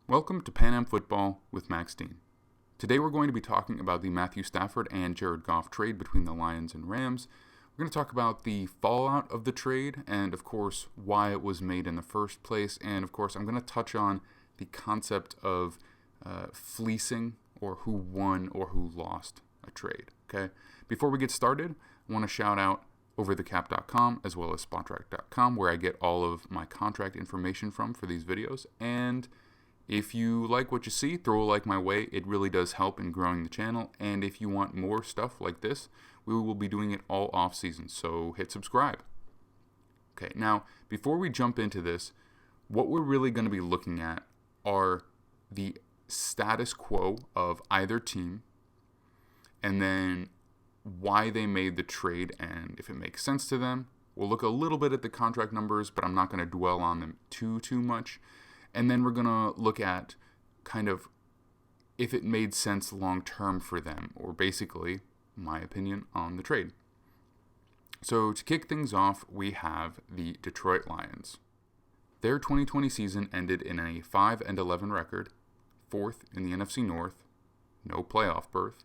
Welcome to Pan Am Football with Max Dean. Today we're going to be talking about the Matthew Stafford and Jared Goff trade between the Lions and Rams. We're going to talk about the fallout of the trade and, of course, why it was made in the first place. And, of course, I'm going to touch on the concept of fleecing, or who won or who lost a trade. Okay. Before we get started, I want to shout out overthecap.com as well as spottrack.com, where I get all of my contract information from for these videos. And if you like what you see, throw a like my way. It really does help in growing the channel. And if you want more stuff like this, we will be doing it all off season. So hit subscribe. Okay, now before we jump into this, what we're really going to be looking at are the status quo of either team, and then why they made the trade and if it makes sense to them. We'll look a little bit at the contract numbers, but I'm not going to dwell on them too much. And then we're going to look at kind of if it made sense long term for them, or basically my opinion on the trade. So to kick things off, we have the Detroit Lions. Their 2020 season ended in a 5-11 record, 4th in the NFC North, no playoff berth,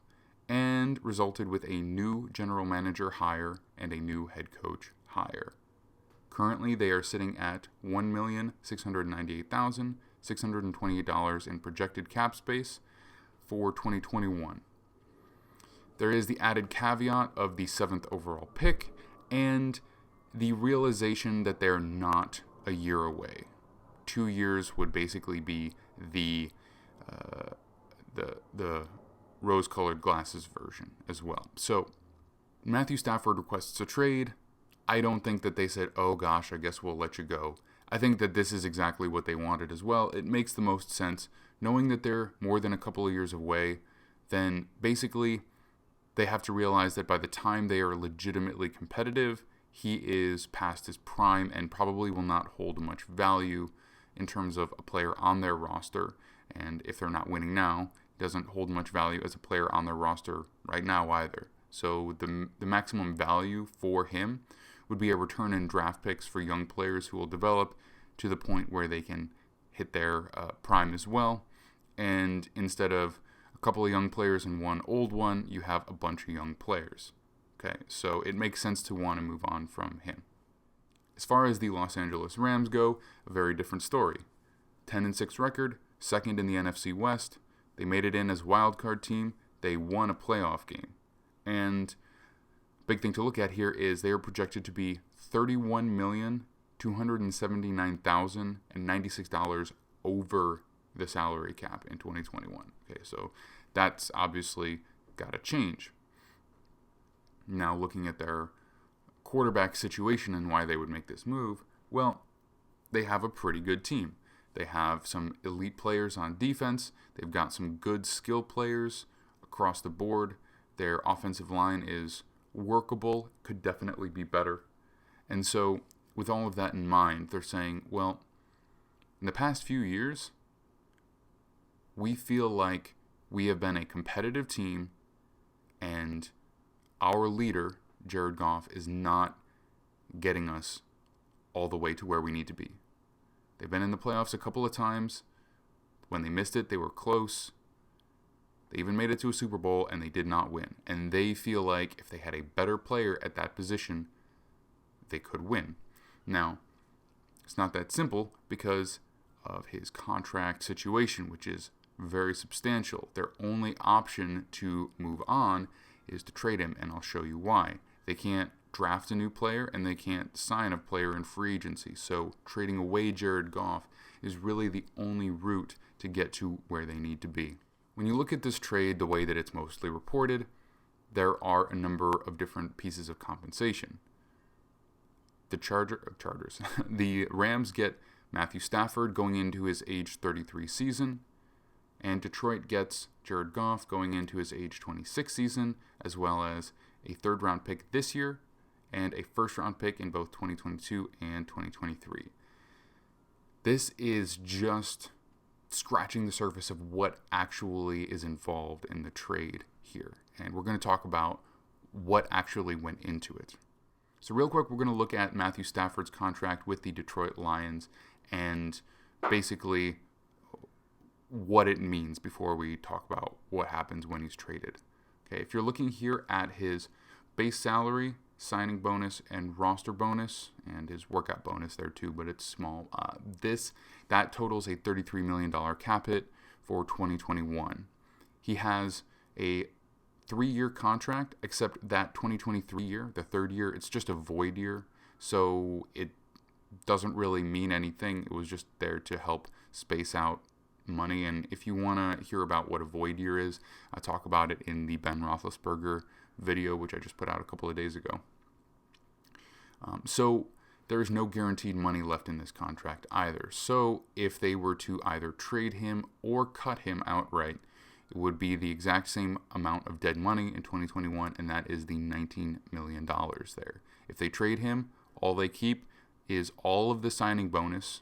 and resulted with a new general manager hire and a new head coach hire. Currently, they are sitting at $1,698,628 in projected cap space for 2021. There is the added caveat of the 7th overall pick and the realization that they're not a year away. 2 years would basically be the rose-colored glasses version as well. So Matthew Stafford requests a trade. I don't think that they said, oh gosh, I guess we'll let you go. I think that this is exactly what they wanted as well. It makes the most sense. Knowing that they're more than a couple of years away, then basically they have to realize that by the time they are legitimately competitive, he is past his prime and probably will not hold much value in terms of a player on their roster. And if they're not winning now, he doesn't hold much value as a player on their roster right now either. So the maximum value for him would be a return in draft picks for young players who will develop to the point where they can hit their prime as well. And instead of a couple of young players and one old one, you have a bunch of young players. Okay, so it makes sense to want to move on from him. As far as the Los Angeles Rams go, a very different story. 10-6 record, second in the NFC West. They made it in as wildcard team. They won a playoff game. And big thing to look at here is they are projected to be $31,279,096 over the salary cap in 2021. Okay, so that's obviously got to change. Now, looking at their quarterback situation and why they would make this move, well, they have a pretty good team. They have some elite players on defense. They've got some good skill players across the board. Their offensive line is workable, could definitely be better. And so with all of that in mind, they're saying, well, in the past few years, we feel like we have been a competitive team and our leader, Jared Goff, is not getting us all the way to where we need to be. They've been in the playoffs a couple of times. When they missed it, they were close. They even made it to a Super Bowl, and they did not win. And they feel like if they had a better player at that position, they could win. Now, it's not that simple because of his contract situation, which is very substantial. Their only option to move on is to trade him, and I'll show you why. They can't draft a new player, and they can't sign a player in free agency. So trading away Jared Goff is really the only route to get to where they need to be. When you look at this trade, the way that it's mostly reported, there are a number of different pieces of compensation. The Rams get Matthew Stafford going into his age 33 season, and Detroit gets Jared Goff going into his age 26 season, as well as a third-round pick this year and a first-round pick in both 2022 and 2023. This is just scratching the surface of what actually is involved in the trade here. And we're going to talk about what actually went into it. So real quick, we're going to look at Matthew Stafford's contract with the Detroit Lions and basically what it means before we talk about what happens when he's traded. Okay, if you're looking here at his base salary, signing bonus, and roster bonus, and his workout bonus there too, but it's small. That totals a $33 million cap hit for 2021. He has a 3-year contract, except that 2023 year, the third year, it's just a void year, so it doesn't really mean anything. It was just there to help space out money. And if you want to hear about what a void year is, I talk about it in the Ben Roethlisberger video, which I just put out a couple of days ago. So there is no guaranteed money left in this contract either. So if they were to either trade him or cut him outright, it would be the exact same amount of dead money in 2021, and that is the $19 million there. If they trade him, all they keep is all of the signing bonus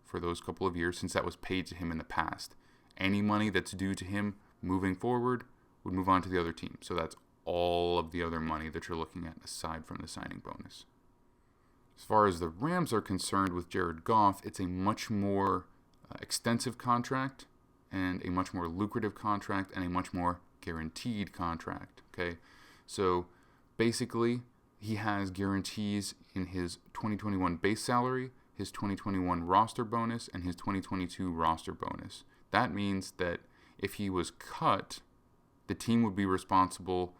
for those couple of years, since that was paid to him in the past. Any money that's due to him moving forward would move on to the other team. So that's all of the other money that you're looking at aside from the signing bonus. As far as the Rams are concerned with Jared Goff, it's a much more extensive contract and a much more lucrative contract and a much more guaranteed contract. Okay, so basically he has guarantees in his 2021 base salary, his 2021 roster bonus, and his 2022 roster bonus. That means that if he was cut, the team would be responsible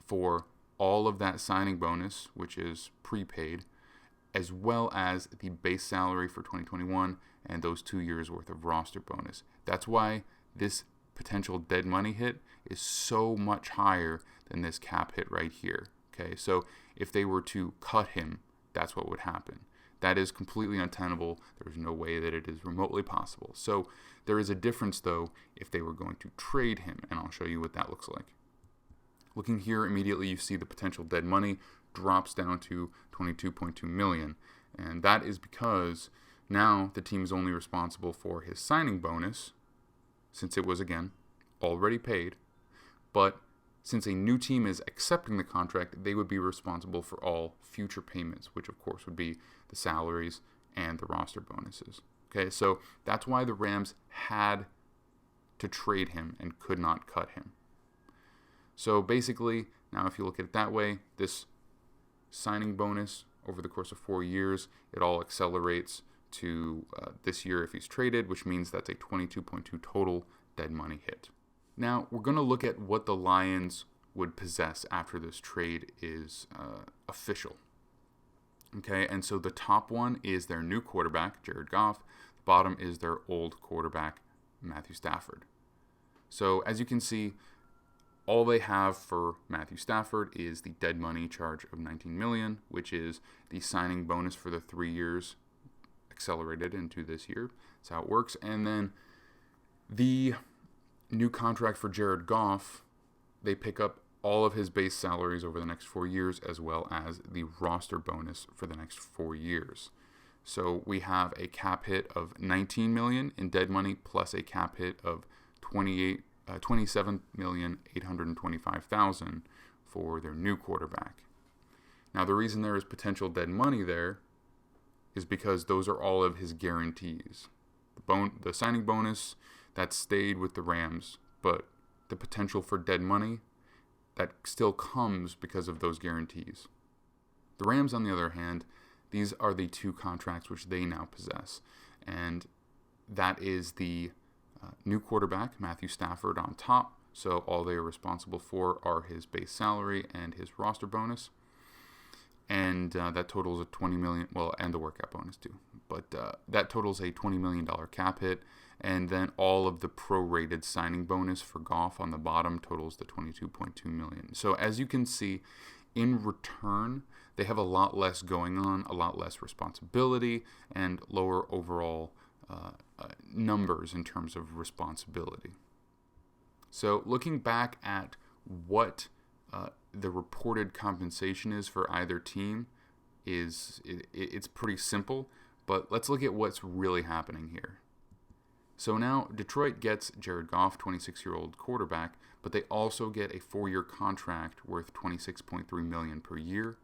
for all of that signing bonus, which is prepaid, as well as the base salary for 2021 and those 2 years worth of roster bonus. That's why this potential dead money hit is so much higher than this cap hit right here. Okay, so if they were to cut him, that's what would happen. That is completely untenable. There's no way that it is remotely possible. So there is a difference, though, if they were going to trade him, and I'll show you what that looks like. Looking here, immediately you see the potential dead money drops down to $22.2 million, and that is because now the team is only responsible for his signing bonus, since it was, again, already paid, but since a new team is accepting the contract, they would be responsible for all future payments, which of course would be the salaries and the roster bonuses. Okay, so that's why the Rams had to trade him and could not cut him. So basically, now if you look at it that way, this signing bonus over the course of 4 years, it all accelerates to this year if he's traded, which means that's a 22.2 total dead money hit. Now, we're going to look at what the Lions would possess after this trade is official. Okay, and so the top one is their new quarterback, Jared Goff. The bottom is their old quarterback, Matthew Stafford. So as you can see, all they have for Matthew Stafford is the dead money charge of $19 million, which is the signing bonus for the 3 years accelerated into this year. That's how it works. And then the new contract for Jared Goff, they pick up all of his base salaries over the next 4 years, as well as the roster bonus for the next 4 years. So we have a cap hit of $19 million in dead money, plus a cap hit of $27,825,000 for their new quarterback. Now, the reason there is potential dead money there is because those are all of his guarantees. The signing bonus, that stayed with the Rams, but the potential for dead money, that still comes because of those guarantees. The Rams, on the other hand, these are the two contracts which they now possess, and that is the new quarterback, Matthew Stafford, on top. So all they are responsible for are his base salary and his roster bonus, and that totals a $20 million, well, and the workout bonus too. But that totals a $20 million cap hit, and then all of the prorated signing bonus for Goff on the bottom totals the $22.2 million. So as you can see, in return, they have a lot less going on, a lot less responsibility, and lower overall numbers in terms of responsibility. So looking back at what the reported compensation is for either team, it's pretty simple, but let's look at what's really happening here. So now Detroit gets Jared Goff, 26-year-old quarterback, but they also get a 4-year contract worth $26.3 million per year.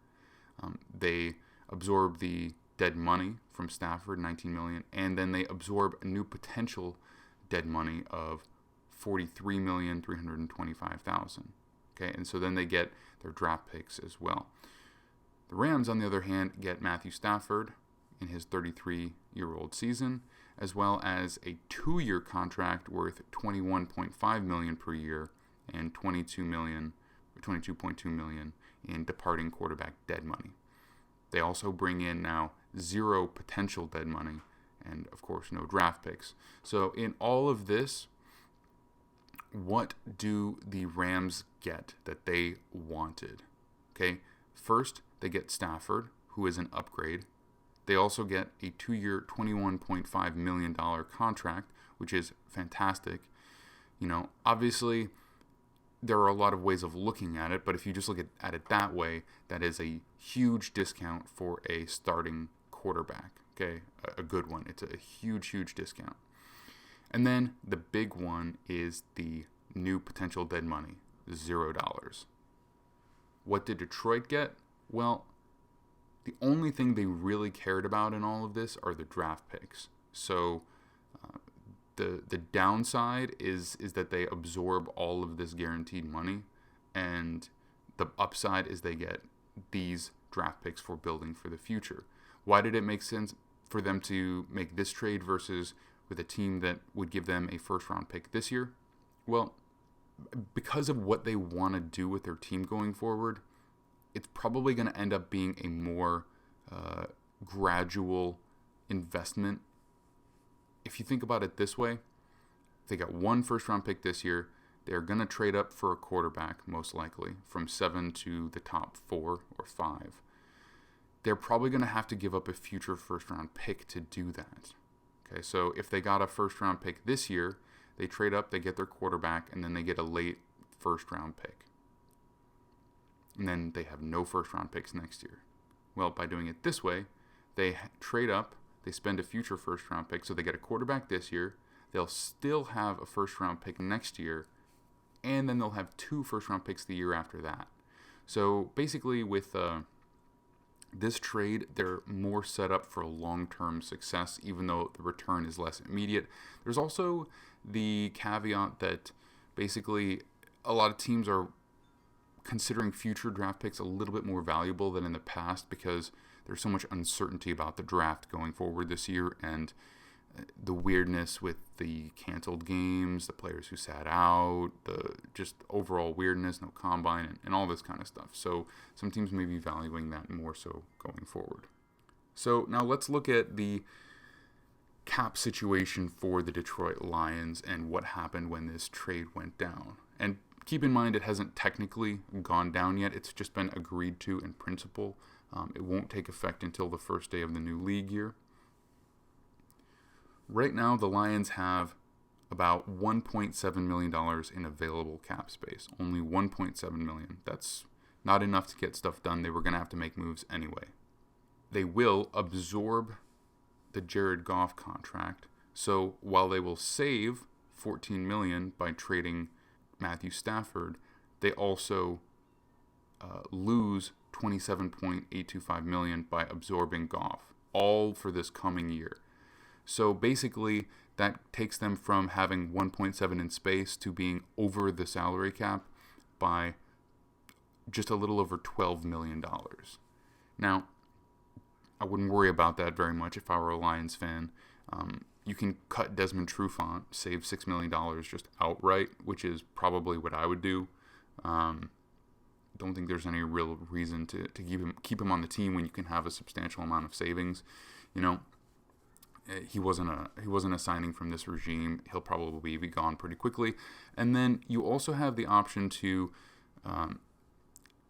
They absorb the dead money from Stafford, $19 million, and then they absorb a new potential dead money of $43,325,000. Okay, and so then they get their draft picks as well. The Rams, on the other hand, get Matthew Stafford in his 33-year-old season, as well as a 2-year contract worth $21.5 million per year and $22.2 million in departing quarterback dead money. They also bring in now 0 potential dead money and, of course, no draft picks. So in all of this, what do the Rams get that they wanted? Okay, first, they get Stafford, who is an upgrade. They also get a 2-year, $21.5 million contract, which is fantastic. Obviously, there are a lot of ways of looking at it, but if you just look at it that way, that is a huge discount for a starting quarterback. Okay, a good one. It's a huge, huge discount. And then the big one is the new potential dead money, $0. What did Detroit get? Well, the only thing they really cared about in all of this are the draft picks. So the downside is that they absorb all of this guaranteed money, and the upside is they get these draft picks for building for the future. Why did it make sense for them to make this trade versus with a team that would give them a first-round pick this year? Well, because of what they want to do with their team going forward, it's probably going to end up being a more gradual investment. If you think about it this way, they got 1 first-round pick this year. They're going to trade up for a quarterback, most likely, from 7 to the top 4 or 5. They're probably going to have to give up a future first-round pick to do that. Okay, so if they got a first-round pick this year, they trade up, they get their quarterback, and then they get a late first-round pick. And then they have no first-round picks next year. Well, by doing it this way, they trade up, they spend a future first-round pick, so they get a quarterback this year, they'll still have a first-round pick next year, and then they'll have 2 first-round picks the year after that. So basically with this trade, they're more set up for long-term success, even though the return is less immediate. There's also the caveat that basically a lot of teams are considering future draft picks a little bit more valuable than in the past because there's so much uncertainty about the draft going forward this year, and the weirdness with the canceled games, the players who sat out, the just overall weirdness, no combine, and all this kind of stuff. So some teams may be valuing that more so going forward. So now let's look at the cap situation for the Detroit Lions and what happened when this trade went down. And keep in mind, it hasn't technically gone down yet. It's just been agreed to in principle. It won't take effect until the first day of the new league year. Right now, the Lions have about $1.7 million in available cap space. Only $1.7 million. That's not enough to get stuff done. They were going to have to make moves anyway. They will absorb the Jared Goff contract. So while they will save $14 million by trading Matthew Stafford, they also lose $27.825 million by absorbing Goff, all for this coming year. So basically, that takes them from having 1.7 in space to being over the salary cap by just a little over $12 million. Now, I wouldn't worry about that very much if I were a Lions fan. You can cut Desmond Trufant, save $6 million just outright, which is probably what I would do. Don't think there's any real reason to keep him on the team when you can have a substantial amount of savings. He wasn't a signing from this regime. He'll probably be gone pretty quickly. And then you also have the option to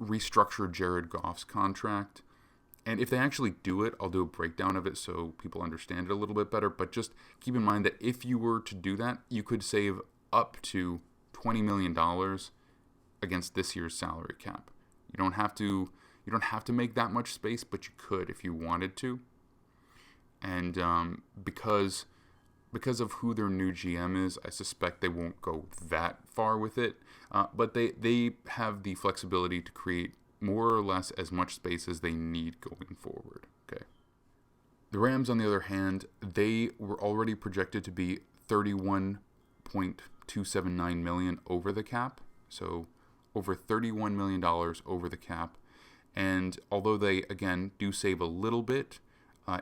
restructure Jared Goff's contract. And if they actually do it, I'll do a breakdown of it so people understand it a little bit better. But just keep in mind that if you were to do that, you could save up to $20 million against this year's salary cap. You don't have to make that much space, but you could if you wanted to. And because of who their new GM is, I suspect they won't go that far with it. But they have the flexibility to create more or less as much space as they need going forward. Okay. The Rams, on the other hand, they were already projected to be 31 $1.279 million over the cap, so over $31 million over the cap. And although they, again, do save a little bit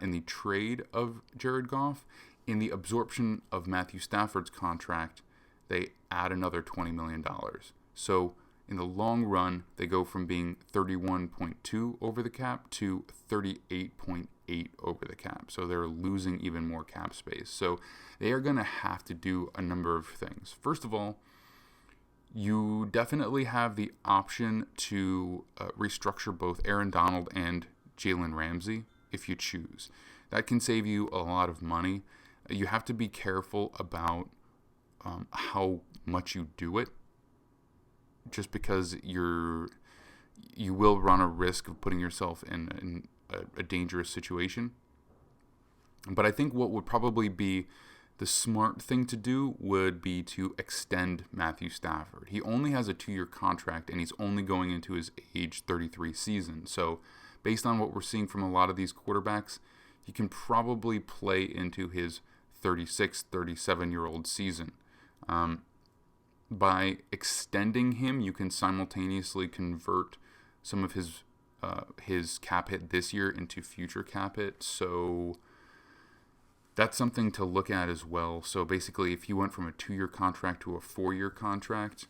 in the trade of Jared Goff, in the absorption of Matthew Stafford's contract, they add another $20 million. So in the long run, they go from being 31.2 over the cap to 38.8 over the cap. So they're losing even more cap space. So they are going to have to do a number of things. First of all, you definitely have the option to restructure both Aaron Donald and Jalen Ramsey if you choose. That can save you a lot of money. You have to be careful about how much you do it, just because you will run a risk of putting yourself in a dangerous situation. But I think what would probably be the smart thing to do would be to extend Matthew Stafford. He only has a 2-year contract, and he's only going into his age 33 season. So based on what we're seeing from a lot of these quarterbacks, he can probably play into his 36, 37-year-old season. By extending him, you can simultaneously convert some of his cap hit this year into future cap hit. So that's something to look at as well. So basically, if you went from a 2-year contract to a 4-year contract,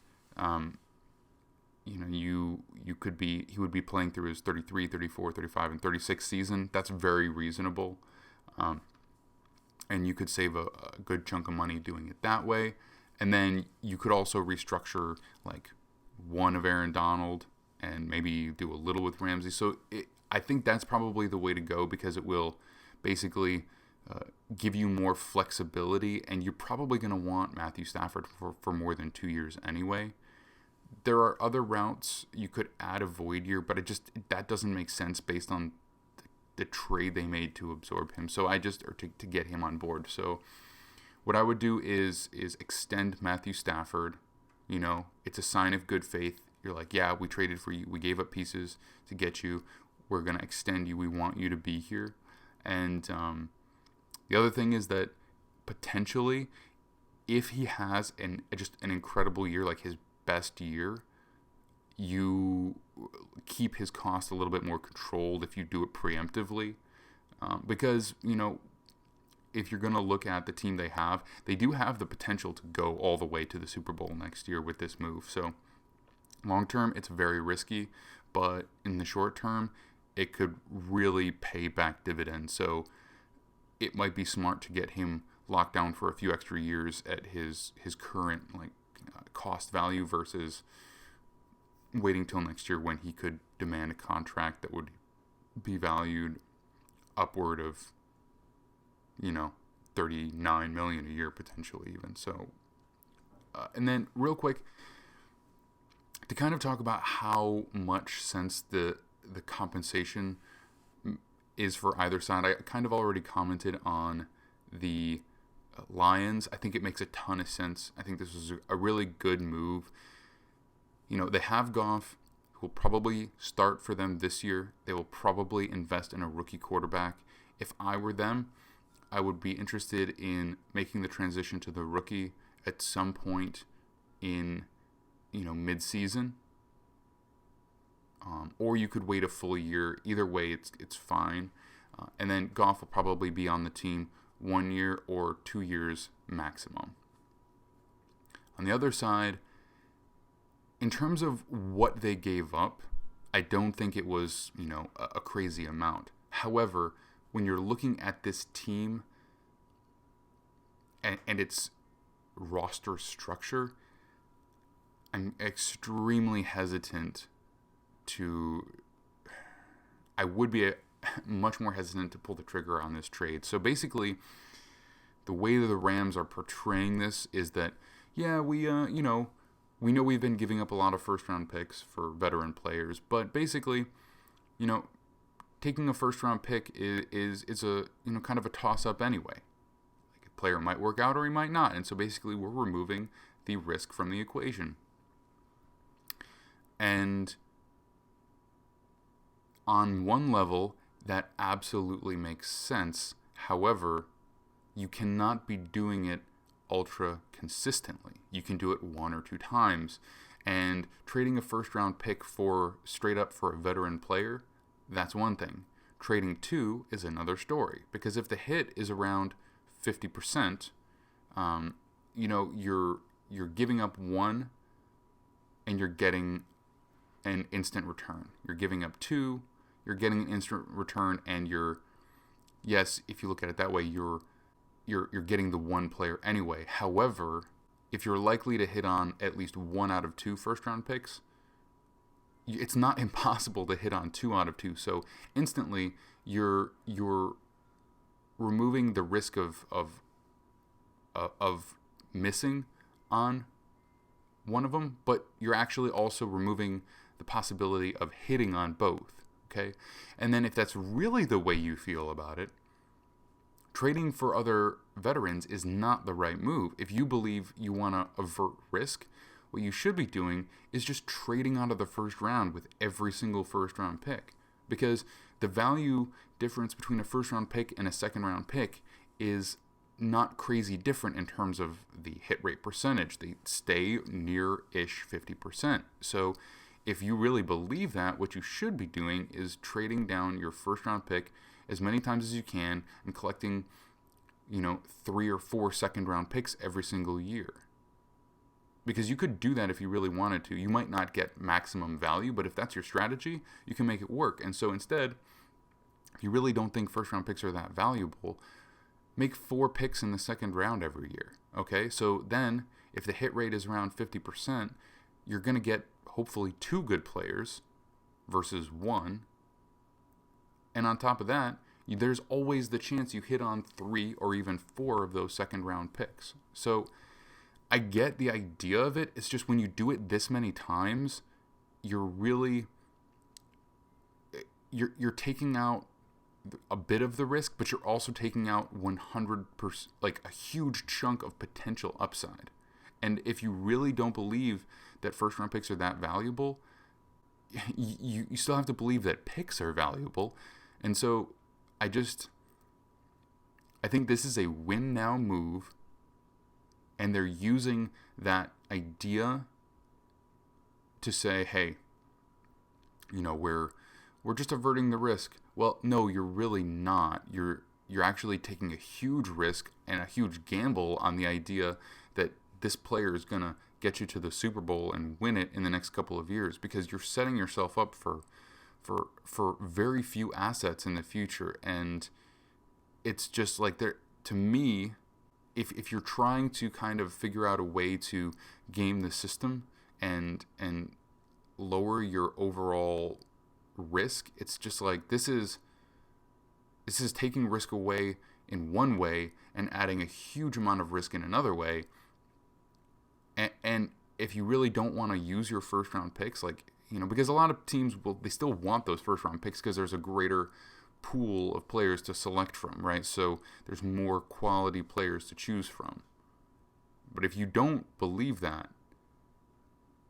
he would be playing through his 33, 34, 35, and 36 season. That's very reasonable. And you could save a good chunk of money doing it that way. And then you could also restructure like one of Aaron Donald and maybe do a little with Ramsey. So I think that's probably the way to go, because it will basically give you more flexibility, and you're probably going to want Matthew Stafford for more than 2 years anyway. There are other routes. You could add a void year, but that doesn't make sense based on the trade they made to absorb him. So to get him on board. So what I would do is extend Matthew Stafford. It's a sign of good faith. You're like, yeah, we traded for you. We gave up pieces to get you. We're going to extend you. We want you to be here. And the other thing is that potentially, if he has just an incredible year, like his best year, you keep his cost a little bit more controlled if you do it preemptively. Because, if you're going to look at the team they do have the potential to go all the way to the Super Bowl next year with this move. So long term, it's very risky, but in the short term, it could really pay back dividends. So it might be smart to get him locked down for a few extra years at his current cost value versus waiting till next year when he could demand a contract that would be valued upward of $39 million a year potentially even. So and then real quick, to kind of talk about how much sense the compensation is for either side. I kind of already commented on the Lions. I think it makes a ton of sense. I think this was a really good move. They have Goff, who will probably start for them this year. They will probably invest in a rookie quarterback. If I were them, I would be interested in making the transition to the rookie at some point in, mid-season. Or you could wait a full year. Either way, it's fine. And then Goff will probably be on the team 1 year or 2 years maximum. On the other side, in terms of what they gave up, I don't think it was, a crazy amount. However, when you're looking at this team and its roster structure, I'm extremely hesitant I would be much more hesitant to pull the trigger on this trade. So basically, the way that the Rams are portraying this is that, yeah, we know we've been giving up a lot of first-round picks for veteran players, but basically, taking a first-round pick is a kind of a toss-up anyway. Like, a player might work out or he might not, and so basically we're removing the risk from the equation. And on one level, that absolutely makes sense. However, you cannot be doing it ultra consistently. You can do it 1 or 2 times. And trading a first round pick for straight up for a veteran player, that's one thing. Trading 2 is another story, because if the hit is around 50%, you're giving up 1 and you're getting an instant return. You're giving up 2, you're getting an instant return, and yes, if you look at it that way, you're getting the 1 player anyway. However, if you're likely to hit on at least 1 out of 2 first round picks, it's not impossible to hit on 2 out of 2. So instantly you're removing the risk of missing on one of them, but you're actually also removing the possibility of hitting on both. Okay? And then if that's really the way you feel about it, trading for other veterans is not the right move. If you believe you want to avert risk, what you should be doing is just trading out of the first round with every single first round pick. Because the value difference between a first round pick and a second round pick is not crazy different in terms of the hit rate percentage. They stay near-ish 50%. So if you really believe that, what you should be doing is trading down your first round pick as many times as you can and collecting, 3 or 4 second round picks every single year. Because you could do that if you really wanted to. You might not get maximum value, but if that's your strategy, you can make it work. And so instead, if you really don't think first round picks are that valuable, make 4 picks in the second round every year. Okay? So then, if the hit rate is around 50%, you're going to get hopefully 2 good players versus 1. And on top of that, there's always the chance you hit on 3 or even 4 of those second round picks. So I get the idea of it. It's just when you do it this many times, you're taking out a bit of the risk, but you're also taking out 100%, like a huge chunk of potential upside. And if you really don't believe that first round picks are that valuable, you still have to believe that picks are valuable. And so I think this is a win now move, and they're using that idea to say, hey, we're just averting the risk. Well, no, you're really not. You're actually taking a huge risk and a huge gamble on the idea that this player is going to get you to the Super Bowl and win it in the next couple of years, because you're setting yourself up for very few assets in the future. And it's just like, to me, if you're trying to kind of figure out a way to game the system and lower your overall risk, it's just like this is taking risk away in one way and adding a huge amount of risk in another way. And if you really don't want to use your first round picks, because a lot of teams they still want those first round picks because there's a greater pool of players to select from, right? So there's more quality players to choose from. But if you don't believe that,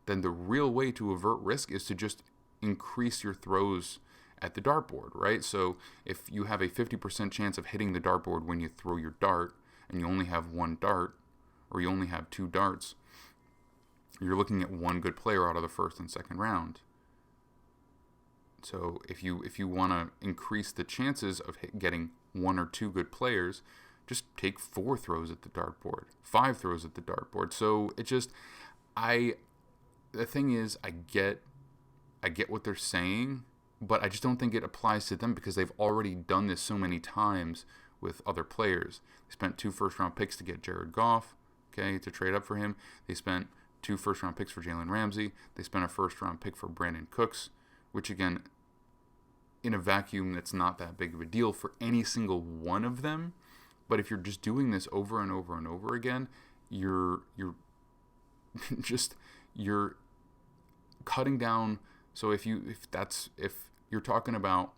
then the real way to avert risk is to just increase your throws at the dartboard, right? So if you have a 50% chance of hitting the dartboard when you throw your dart, and you only have 1 dart, or you only have 2 darts, you're looking at 1 good player out of the first and second round. So if you want to increase the chances of getting 1 or 2 good players, just take 4 throws at the dartboard, 5 throws at the dartboard. So it just, the thing is, I get what they're saying, but I just don't think it applies to them because they've already done this so many times with other players. They spent 2 first-round picks to get Jared Goff, okay, to trade up for him. They spent 2 first-round picks for Jalen Ramsey. They spent a first-round pick for Brandon Cooks, which, again, in a vacuum, that's not that big of a deal for any single one of them. But if you're just doing this over and over and over again, you're cutting down. So if you're talking about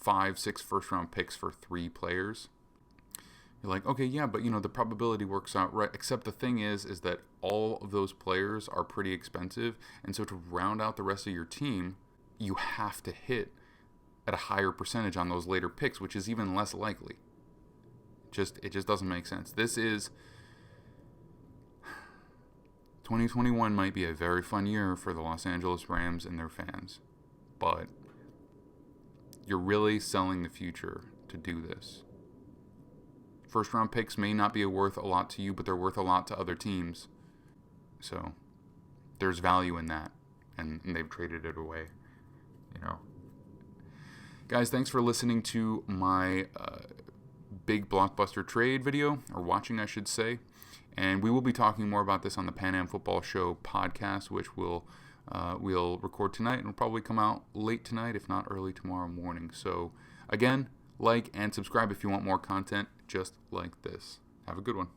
5-6 first-round picks for 3 players, you're like, okay, yeah, but the probability works out right. Except the thing is that all of those players are pretty expensive, and so to round out the rest of your team, you have to hit at a higher percentage on those later picks, which is even less likely. It just doesn't make sense. This is 2021 might be a very fun year for the Los Angeles Rams and their fans, but you're really selling the future to do this. First round picks may not be worth a lot to you, but they're worth a lot to other teams. So there's value in that, and they've traded it away. Guys, thanks for listening to my big blockbuster trade video, or watching, I should say. And we will be talking more about this on the Pan Am Football Show podcast, which we'll record tonight and will probably come out late tonight, if not early tomorrow morning. So again, like and subscribe if you want more content just like this. Have a good one.